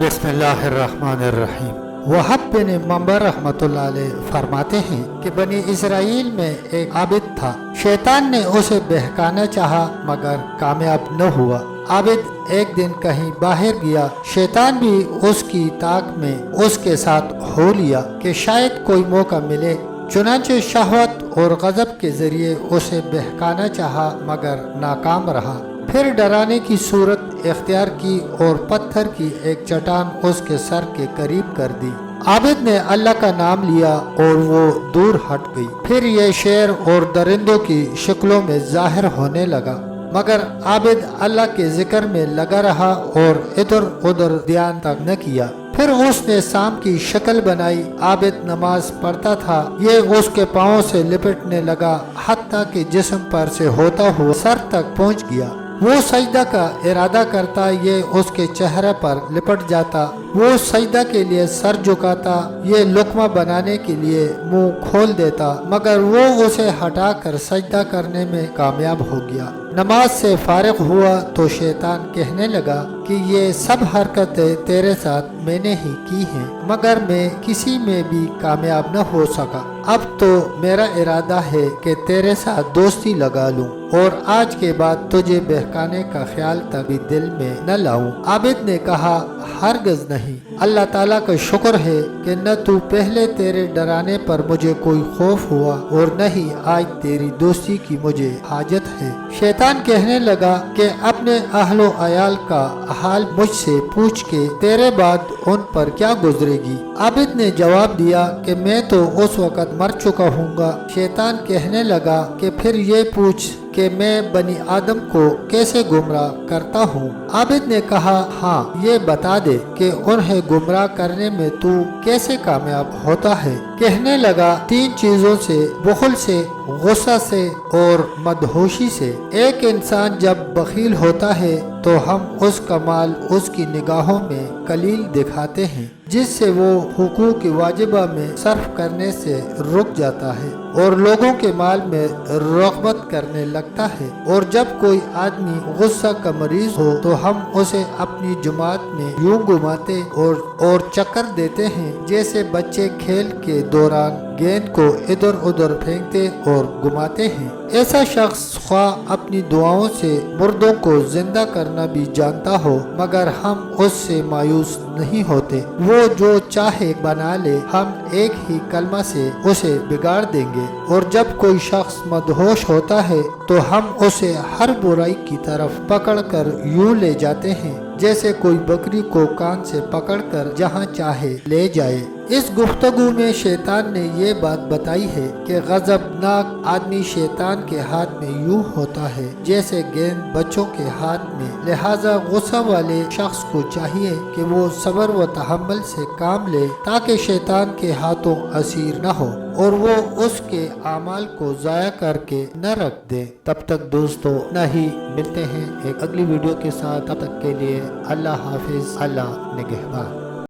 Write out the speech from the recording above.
बिस्मिल्लाहिर्रहमानिर्रहीम। वहाब बिन मंबर रहमतुल्लाह अलैह फरमाते हैं कि बनी इसराइल में एक आबिद था। शैतान ने उसे बहकाना चाहा मगर कामयाब न हुआ। आबिद एक दिन कहीं बाहर गया। शैतान भी उसकी ताक में उसके साथ हो लिया कि शायद कोई मौका मिले। चुनांचे शहवत और गजब के जरिए उसे बहकाना चाहा मगर नाकाम रहा। फिर डराने की सूरत इख्तियार की और पत्थर की एक चट्टान उसके सर के करीब कर दी। आबिद ने अल्लाह का नाम लिया और वो दूर हट गई। फिर ये शेर और दरिंदों की शक्लों में जाहिर होने लगा मगर आबिद अल्लाह के जिक्र में लगा रहा और इधर उधर ध्यान तक न किया। फिर उसने शाम की शक्ल बनाई। आबिद नमाज पढ़ता था। ये उसके पाँव से लिपटने लगा हत्ता कि जिस्म पर से होता हुआ सर तक पहुंच गया। वो सजदा का इरादा करता, ये उसके चेहरे पर लिपट जाता। वो सजदा के लिए सर झुकाता, ये लुकमा बनाने के लिए मुंह खोल देता मगर वो उसे हटाकर सजदा करने में कामयाब हो गया। नमाज से फारिग हुआ तो शैतान कहने लगा कि ये सब हरकतें तेरे साथ मैंने ही की हैं मगर मैं किसी में भी कामयाब न हो सका। अब तो मेरा इरादा है कि तेरे साथ दोस्ती लगा लूं और आज के बाद तुझे बहकाने का ख्याल तक भी दिल में न लाऊं। आबिद ने कहा, हरगिज़ नहीं। अल्लाह ताला का शुक्र है कि न तू पहले तेरे डराने पर मुझे कोई खौफ हुआ और न ही आज तेरी दोस्ती की मुझे हाजत है। शैतान कहने लगा कि अपने अहलो अयाल का हाल मुझसे पूछ के तेरे बाद उन पर क्या गुजरेगी। आबिद ने जवाब दिया कि मैं तो उस वक़्त मर चुका हूँगा। शैतान कहने लगा कि फिर ये पूछ कि मैं बनी आदम को कैसे गुमराह करता हूँ। आबिद ने कहा, हाँ ये बता दे कि उन्हें गुमराह करने में तू कैसे कामयाब होता है। कहने लगा, 3 चीजों से, बुखल से, गुस्सा से और मदहोशी से। एक इंसान जब बखील होता है तो हम उसका माल उसकी निगाहों में कलील दिखाते हैं जिससे वो हुकूक वाजिबा में सर्फ करने से रुक जाता है और लोगों के माल में रग़बत करने लगता है। और जब कोई आदमी गुस्सा का मरीज हो तो हम उसे अपनी जमात में यूं घुमाते और चक्कर देते हैं जैसे बच्चे खेल के दौरान गेंद को इधर उधर फेंकते और घुमाते हैं। ऐसा शख्स ख्वाह अपनी दुआओं से मुर्दों को जिंदा करना भी जानता हो मगर हम उससे मायूस नहीं होते। वो जो चाहे बना ले, हम एक ही कलमा से उसे बिगाड़ देंगे। और जब कोई शख्स मदहोश होता है तो हम उसे हर बुराई की तरफ पकड़कर यूं ले जाते हैं जैसे कोई बकरी को कान से पकड़कर जहां चाहे ले जाए। इस गुफ्तगू में शैतान ने ये बात बताई है कि गजबनाक आदमी शैतान के हाथ में यूं होता है जैसे गेंद बच्चों के हाथ में। लिहाजा गुस्सा वाले शख्स को चाहिए कि वो सब्र व तहम्मुल से काम ले ताकि शैतान के हाथों असीर न हो और वो उसके आमाल को ज़ाया करके न रख दे। तब तक दोस्तों नहीं मिलते हैं एक अगली वीडियो के साथ। तब तक के लिए अल्लाह हाफिज, अल्लाह निगहबान।